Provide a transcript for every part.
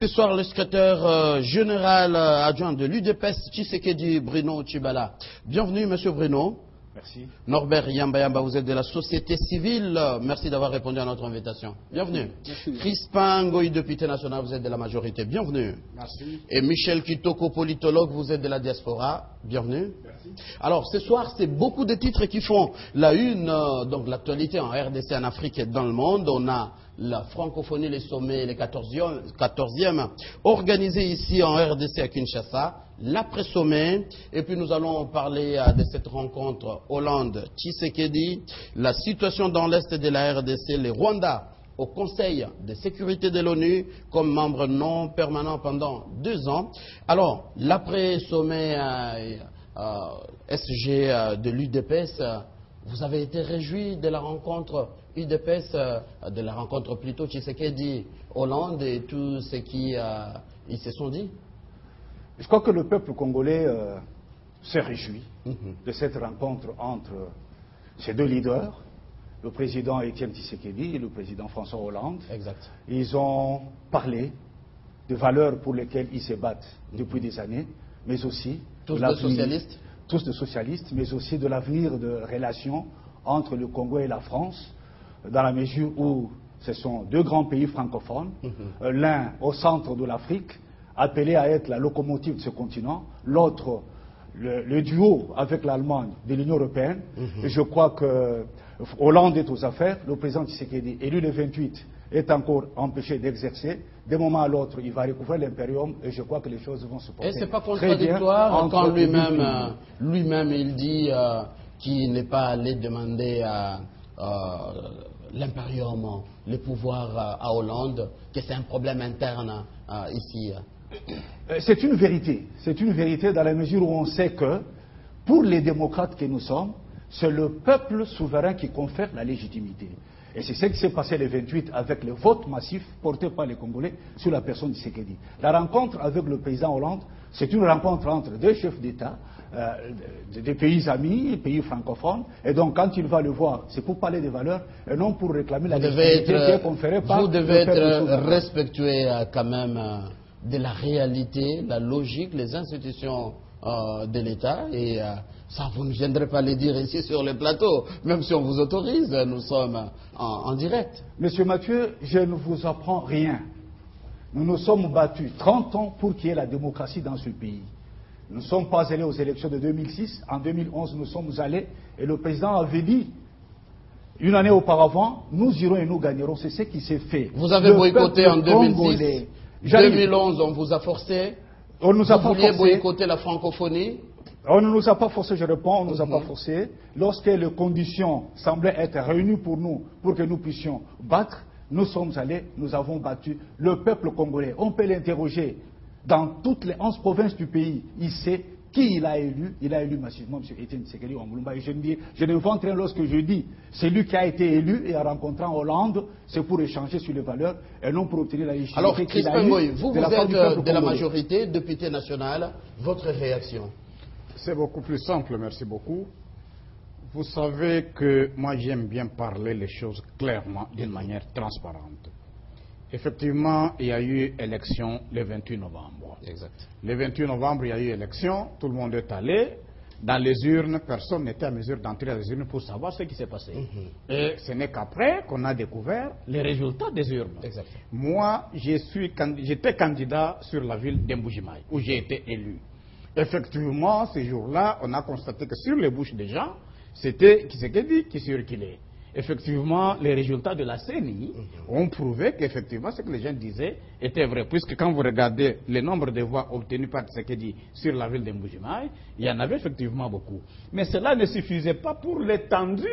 Ce soir, le secrétaire général adjoint de l'UDPS, Tshisekedi Bruno Tshibala. Bienvenue, monsieur Bruno. Merci. Norbert Yamba, vous êtes de la société civile. Merci d'avoir répondu à notre invitation. Bienvenue. Merci. Crispin Ngoï, député national, vous êtes de la majorité. Bienvenue. Merci. Et Michel Kitoko, politologue, vous êtes de la diaspora. Bienvenue. Merci. Alors, ce soir, c'est beaucoup de titres qui font la une, donc l'actualité en RDC, en Afrique et dans le monde. On a la francophonie, les sommets, les 14e, organisés ici en RDC à Kinshasa, l'après-sommet, et puis nous allons parler de cette rencontre Hollande-Tshisekedi, la situation dans l'Est de la RDC, les Rwandais au Conseil de sécurité de l'ONU comme membre non permanent pendant 2 ans. Alors, l'après-sommet SG de l'UDPS, vous avez été réjoui de la rencontre UDPS, de la rencontre plutôt Tshisekedi-Hollande et tout ce qui ils se sont dit? Je crois que le peuple congolais s'est réjoui de cette rencontre entre ces deux leaders, le président Étienne Tshisekedi et le président François Hollande. Exact. Ils ont parlé des valeurs pour lesquelles ils se battent depuis des années, mais aussi tous des socialistes. Tous des socialistes, mais aussi de l'avenir de relations entre le Congo et la France, dans la mesure où ce sont deux grands pays francophones, l'un au centre de l'Afrique, appelé à être la locomotive de ce continent, l'autre le duo avec l'Allemagne de l'Union européenne. Et je crois que Hollande est aux affaires, le président Tshisekedi, élu le 28, est encore empêché d'exercer. D'un moment à l'autre, il va recouvrir l'impérium et je crois que les choses vont se passer. Et c'est pas contradictoire quand lui-même il dit qu'il n'est pas allé demander l'impérium, le pouvoir à Hollande, que c'est un problème interne ici. C'est une vérité dans la mesure où on sait que pour les démocrates que nous sommes, c'est le peuple souverain qui confère la légitimité. Et c'est ce qui s'est passé le 28 avec le vote massif porté par les Congolais sur la personne de Tshisekedi. La rencontre avec le président Hollande, c'est une rencontre entre deux chefs d'État, des pays amis, pays francophones. Et donc quand il va le voir, c'est pour parler des valeurs et non pour réclamer la légitimité qui est conférée par le peuple souverain. Vous devez être respectueux quand même de la réalité, la logique, les institutions de l'État et ça, vous ne viendrez pas le dire ici sur le plateau, même si on vous autorise, nous sommes en direct. Monsieur Mathieu, je ne vous apprends rien. Nous nous sommes battus 30 ans pour qu'il y ait la démocratie dans ce pays. Nous ne sommes pas allés aux élections de 2006. En 2011, nous sommes allés et le président avait dit, une année auparavant, nous irons et nous gagnerons. C'est ce qui s'est fait. Vous avez boycotté en 2006. 2011, on vous a forcé. On nous a pas forcé. Vous vouliez boycotter la francophonie. On ne nous a pas forcé, je réponds, on ne nous a pas forcé. Lorsque les conditions semblaient être réunies pour nous, pour que nous puissions battre, nous sommes allés, nous avons battu le peuple congolais. On peut l'interroger dans toutes les 11 provinces du pays. Il sait qui il a élu massivement M. Étienne Tshisekedi Wambulumba. Et je ne vante rien lorsque je dis, c'est lui qui a été élu et en rencontrant Hollande, c'est pour échanger sur les valeurs et non pour obtenir la légitimité. Alors, Crispin Ngoï, vous êtes de la majorité, député national, votre réaction? C'est beaucoup plus simple, merci beaucoup. Vous savez que moi j'aime bien parler les choses clairement, d'une manière transparente. Effectivement, il y a eu élection le 28 novembre. Exact. Le 28 novembre, il y a eu élection, tout le monde est allé. Dans les urnes, personne n'était à mesure d'entrer dans les urnes pour savoir ce qui s'est passé. Et ce n'est qu'après qu'on a découvert les résultats des urnes. Exact. Moi, j'étais candidat sur la ville d'Mbujimai, où j'ai été élu. Effectivement, ce jour-là, on a constaté que sur les bouches des gens, c'était Tshisekedi qui circulait. Effectivement, les résultats de la CENI ont prouvé qu'effectivement, ce que les gens disaient était vrai. Puisque quand vous regardez le nombre de voix obtenues par Tshisekedi sur la ville de Mbujimai, il y en avait effectivement beaucoup. Mais cela ne suffisait pas pour l'étendue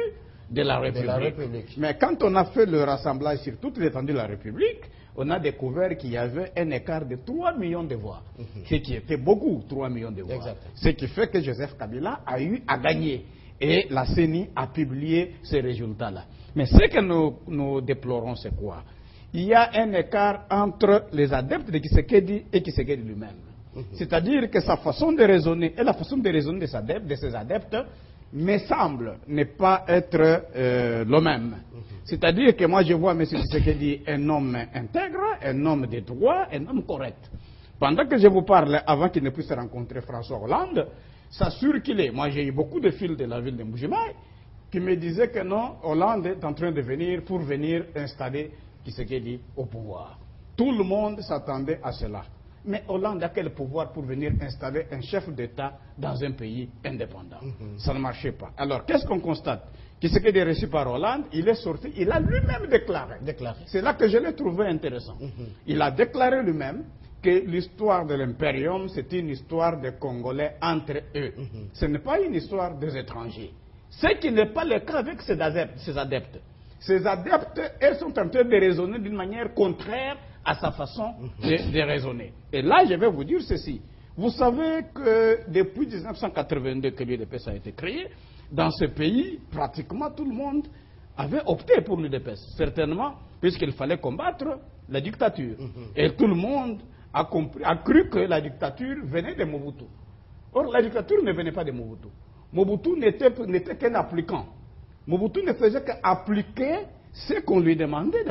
de la République. Mais quand on a fait le rassemblage sur toute l'étendue de la République, on a découvert qu'il y avait un écart de 3 millions de voix. Ce qui était beaucoup, 3 millions de voix. Exact. Ce qui fait que Joseph Kabila a eu à gagner. Et la CENI a publié ces résultats-là. Mais ce que nous déplorons, c'est quoi? Il y a un écart entre les adeptes de Tshisekedi et Tshisekedi lui-même. C'est-à-dire que sa façon de raisonner et la façon de raisonner de ses adeptes me semble ne pas être le même. C'est-à-dire que moi je vois M. Tshisekedi un homme intègre, un homme de droit, un homme correct. Pendant que je vous parle, avant qu'il ne puisse rencontrer François Hollande, ça circulait. Moi j'ai eu beaucoup de fils de la ville de Mbujimaï qui me disaient que non, Hollande est en train de venir pour venir installer Tshisekedi au pouvoir. Tout le monde s'attendait à cela. Mais Hollande a quel pouvoir pour venir installer un chef d'État dans un pays indépendant? Ça ne marchait pas. Alors, qu'est-ce qu'on constate? Tshisekedi est reçu par Hollande, il est sorti, il a lui-même déclaré. C'est là que je l'ai trouvé intéressant. Il a déclaré lui-même que l'histoire de l'impérium, c'est une histoire des Congolais entre eux. Ce n'est pas une histoire des étrangers. Ce qui n'est pas le cas avec ses adeptes. Ces adeptes, elles sont en train de raisonner d'une manière contraire à sa façon de raisonner. Et là, je vais vous dire ceci. Vous savez que depuis 1982 que l'UDPS a été créé, dans ce pays, pratiquement tout le monde avait opté pour l'UDPS. Certainement, puisqu'il fallait combattre la dictature. Et tout le monde a cru que la dictature venait de Mobutu. Or, la dictature ne venait pas de Mobutu. Mobutu n'était qu'un appliquant. Mobutu ne faisait qu'appliquer ce qu'on lui demandait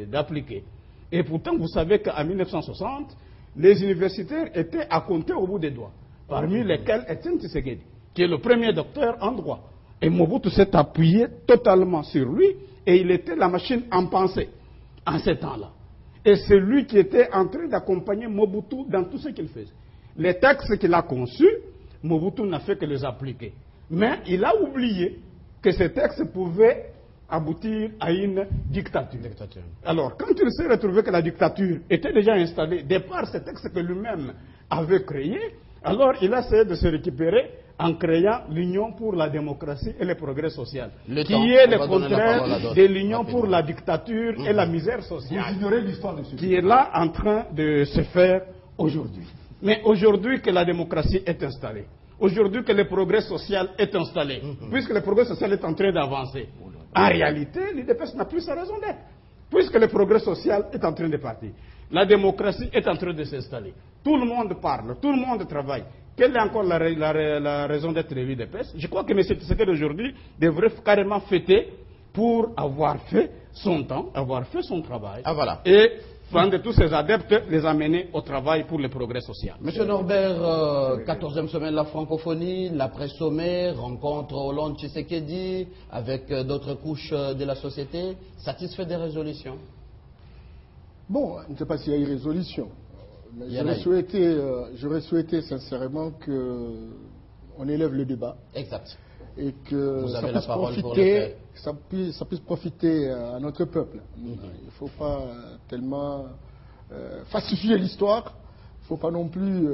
d'appliquer. Et pourtant, vous savez qu'en 1960, les universitaires étaient à compter au bout des doigts, parmi lesquels Etienne Tshisekedi, qui est le premier docteur en droit. Et Mobutu s'est appuyé totalement sur lui, et il était la machine en pensée en ce temps-là. Et c'est lui qui était en train d'accompagner Mobutu dans tout ce qu'il faisait. Les textes qu'il a conçus, Mobutu n'a fait que les appliquer. Mais il a oublié que ces textes pouvaient aboutir à une dictature. Alors, quand il s'est retrouvé que la dictature était déjà installée, de par ces textes que lui-même avait créés, alors il a essayé de se récupérer en créant l'Union pour la démocratie et le progrès social, qui est le contraire de l'Union pour la dictature et la misère sociale, qui est là en train de se faire aujourd'hui. Mais aujourd'hui que la démocratie est installée, aujourd'hui que le progrès social est installé, puisque le progrès social est en train d'avancer, en réalité, l'UDPS n'a plus sa raison d'être, puisque le progrès social est en train de partir. La démocratie est en train de s'installer. Tout le monde parle, tout le monde travaille. Quelle est encore la raison d'être de l'UDPS? Je crois que M. Tshisekedi aujourd'hui devrait carrément fêter pour avoir fait son temps, avoir fait son travail. Ah, voilà. Et prendre tous ses adeptes, les amener au travail pour le progrès social. Monsieur Norbert, 14e sommet de la francophonie, l'après-sommet, rencontre Hollande-Tshisekedi avec d'autres couches de la société, satisfait des résolutions? Bon, je ne sais pas s'il y a eu résolution. Mais j'aurais souhaité sincèrement qu'on élève le débat. Exact. Et que ça puisse profiter à notre peuple. Il ne faut pas tellement falsifier l'histoire. Il ne faut pas non plus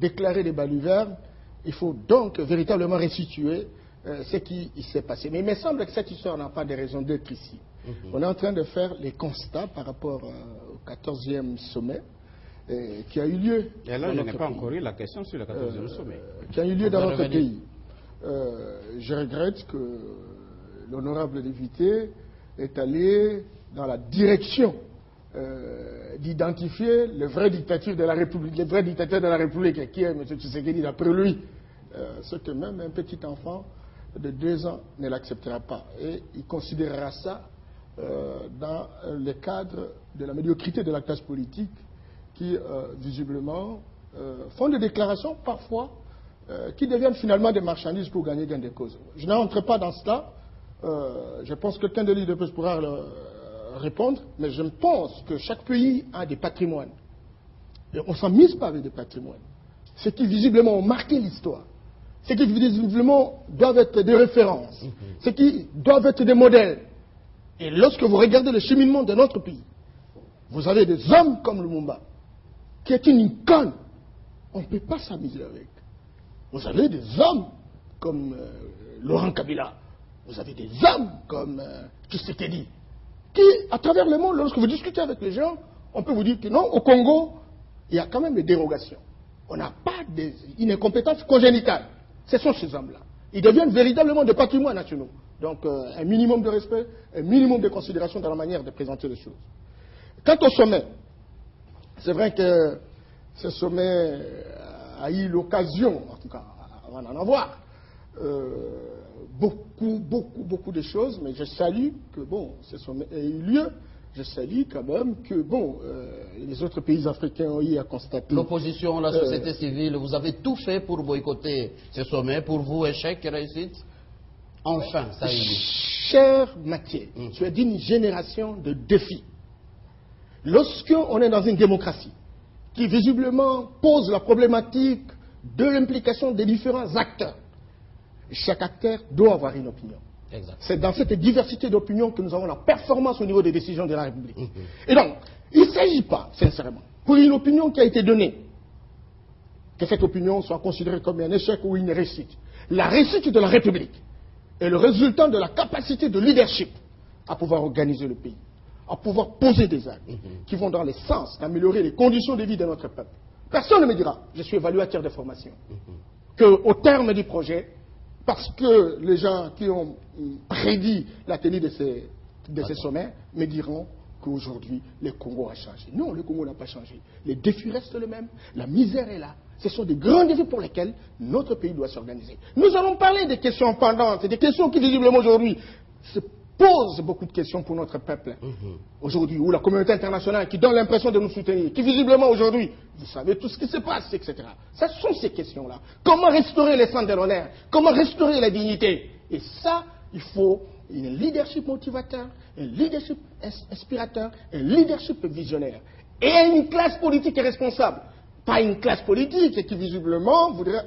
déclarer des balivernes. Il faut donc véritablement restituer ce qui s'est passé. Mais il me semble que cette histoire n'a pas de raison d'être ici. On est en train de faire les constats par rapport au 14e sommet qui a eu lieu. Et là, je n'ai pas encore eu la question sur le 14e sommet. Qui a eu lieu dans notre pays. Je regrette que l'honorable député est allé dans la direction d'identifier le vrai dictateur de la République, qui est M. Tshisekedi, d'après lui. Ce que même un petit enfant de 2 ans ne l'acceptera pas. Et il considérera ça dans le cadre de la médiocrité de la classe politique qui, visiblement, font des déclarations parfois qui deviennent finalement des marchandises pour gagner gain de cause. Je n'entre pas dans cela. Je pense que quelqu'un de l'UDPS pourra répondre, mais je pense que chaque pays a des patrimoines. Et on ne s'amuse pas avec des patrimoines. Ce qui visiblement ont marqué l'histoire. Ce qui visiblement doivent être des références. Ce qui doivent être des modèles. Et lorsque vous regardez le cheminement de notre pays, vous avez des hommes comme Lumumba, qui est une icône. On ne peut pas s'amuser avec. Vous avez des hommes comme Laurent Kabila. Vous avez des hommes comme Tshisekedi, qui, à travers le monde, lorsque vous discutez avec les gens, on peut vous dire que non, au Congo, il y a quand même des dérogations. On n'a pas une incompétence congénitale. Ce sont ces hommes-là. Ils deviennent véritablement des patrimoines nationaux. Donc, un minimum de respect, un minimum de considération dans la manière de présenter les choses. Quant au sommet, c'est vrai que ce sommet a eu l'occasion, en tout cas, va en avoir. Beaucoup de choses, mais je salue que, bon, ce sommet ait eu lieu. Je salue quand même que, bon, les autres pays africains ont eu à constater... L'opposition, la société civile, vous avez tout fait pour boycotter ce sommet. Pour vous, échec et réussite? Enfin, ça a eu lieu. Cher Mathieu, tu es d'une génération de défis. Lorsqu'on est dans une démocratie qui visiblement pose la problématique de l'implication des différents acteurs, chaque acteur doit avoir une opinion. C'est dans cette diversité d'opinions que nous avons la performance au niveau des décisions de la République. Et donc, il ne s'agit pas, sincèrement, pour une opinion qui a été donnée, que cette opinion soit considérée comme un échec ou une réussite. La réussite de la République est le résultat de la capacité de leadership à pouvoir organiser le pays, à pouvoir poser des actes qui vont dans le sens d'améliorer les conditions de vie de notre peuple. Personne ne me dira, je suis évaluateur de formation, qu'au terme du projet, parce que les gens qui ont prédit la tenue de ces sommets me diront qu'aujourd'hui, le Congo a changé. Non, le Congo n'a pas changé. Les défis restent les mêmes. La misère est là. Ce sont des grands défis pour lesquels notre pays doit s'organiser. Nous allons parler des questions pendantes, des questions qui, visiblement, aujourd'hui, se posent beaucoup de questions pour notre peuple. Aujourd'hui, ou la communauté internationale qui donne l'impression de nous soutenir, qui, visiblement, aujourd'hui, vous savez tout ce qui se passe, etc. Ce sont ces questions-là. Comment restaurer les centres de l'honneur? Comment restaurer la dignité? Et ça, il faut un leadership motivateur, un leadership inspirateur, un leadership visionnaire. Et une classe politique responsable. Pas une classe politique qui, visiblement, voudrait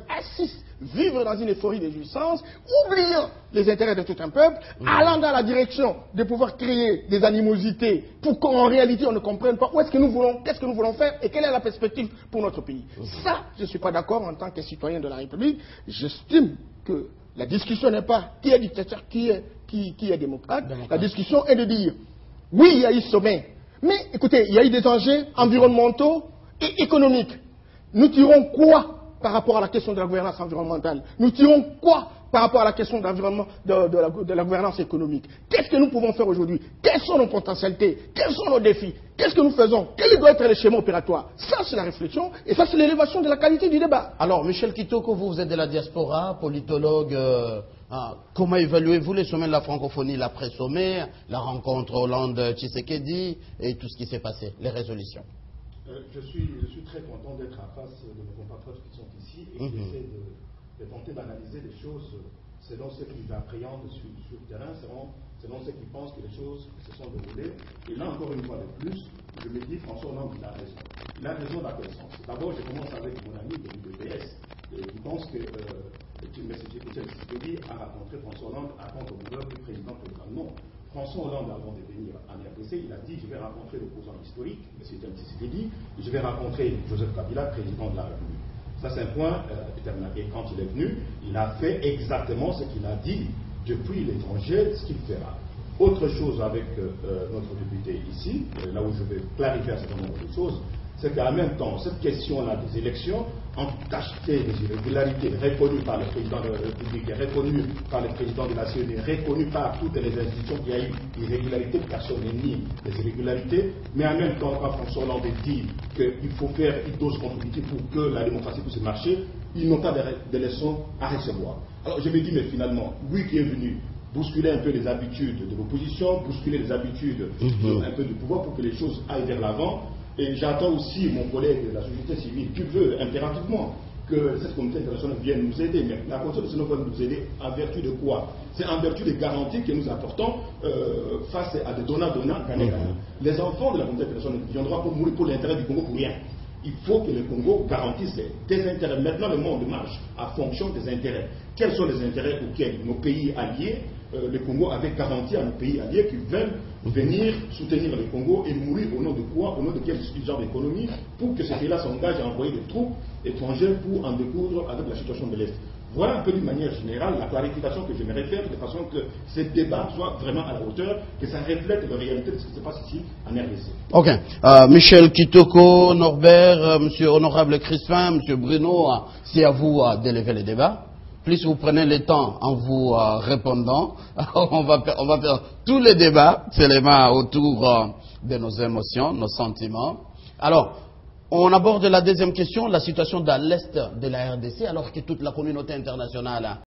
vivre dans une euphorie de jouissance, oubliant les intérêts de tout un peuple, allant dans la direction de pouvoir créer des animosités pour qu'en réalité on ne comprenne pas où est-ce que nous voulons, qu'est-ce que nous voulons faire et quelle est la perspective pour notre pays. Ça, je ne suis pas d'accord en tant que citoyen de la République. J'estime que la discussion n'est pas qui est dictateur, qui est démocrate. La discussion est de dire, oui, il y a eu sommet, mais écoutez, il y a eu des enjeux environnementaux et économiques. Nous tirons quoi par rapport à la question de la gouvernance environnementale? Nous tirons quoi par rapport à la question de la gouvernance économique? Qu'est-ce que nous pouvons faire aujourd'hui? Quelles sont nos potentialités? Quels sont nos défis? Qu'est-ce que nous faisons? Quel doit être le schéma opératoire? Ça, c'est la réflexion et ça, c'est l'élévation de la qualité du débat. Alors, Michel Kitoko, vous êtes de la diaspora, politologue. Comment évaluez-vous les sommets de la francophonie, l'après-sommet, la rencontre Hollande-Tshisekedi et tout ce qui s'est passé, les résolutions? Je suis très content d'être en face de mes compatriotes qui sont ici et qui essaient de tenter d'analyser les choses selon ce qu'ils appréhendent sur le terrain, selon ce qu'ils pensent que les choses se sont déroulées. Et là, encore une fois de plus, je me dis, François Hollande, il a raison. Il a raison dans quel sens? D'abord, je commence avec mon ami de l'UDPS, qui pense que M. Tshisekedi a rencontré François Hollande avant qu'on devienne le président président. Non. François Hollande, avant de venir en RDC, il a dit, je vais rencontrer l'opposant historique, M. Tshisekedi, et je vais rencontrer Joseph Kabila, président de la République. Ça, c'est un point déterminant. Et quand il est venu, il a fait exactement ce qu'il a dit depuis l'étranger, ce qu'il fera. Autre chose avec notre député ici, là où je vais clarifier un certain nombre de choses, c'est qu'en même temps, cette question-là des élections, en cacheté des irrégularités reconnues par le président de la République, reconnues par le président de la CED, reconnues par toutes les institutions qu'il y a eu irrégularités, personne n'est ni des irrégularités, mais en même temps, quand François Hollande dit qu'il faut faire une dose contre-outil pour que la démocratie puisse marcher, ils n'ont pas de leçons à recevoir. Alors je me dis, mais finalement, lui qui est venu bousculer un peu les habitudes de l'opposition, bousculer les habitudes un peu du pouvoir pour que les choses aillent vers l'avant. Et j'attends aussi mon collègue de la société civile qui veut impérativement que cette communauté internationale vienne nous aider. Mais la communauté internationale va nous aider en vertu de quoi? C'est en vertu des garanties que nous apportons face à des donnants-donnants, gagnants-gagnants. Les enfants de la communauté internationale ne viendront pas mourir pour l'intérêt du Congo pour rien. Il faut que le Congo garantisse des intérêts. Maintenant, le monde marche en fonction des intérêts. Quels sont les intérêts auxquels nos pays alliés, le Congo avait garanti à nos pays alliés qui veulent venir soutenir le Congo et mourir au nom de quoi? Au nom de quel genre d'économie? Pour que ces pays-là s'engagent à envoyer des troupes étrangères pour en découdre avec la situation de l'Est. Voilà un peu d'une manière générale la clarification que j'aimerais faire de façon que ce débat soit vraiment à la hauteur, que ça reflète la réalité de ce qui se passe ici en RDC. Ok. Michel Kitoko, Norbert, Monsieur Honorable Crispin, Monsieur Bruno, c'est à vous d'élever le débat. Plus vous prenez le temps en vous répondant, on va faire tous les débats seulement autour de nos émotions, nos sentiments. Alors, On aborde la deuxième question, la situation dans l'Est de la RDC, alors que toute la communauté internationale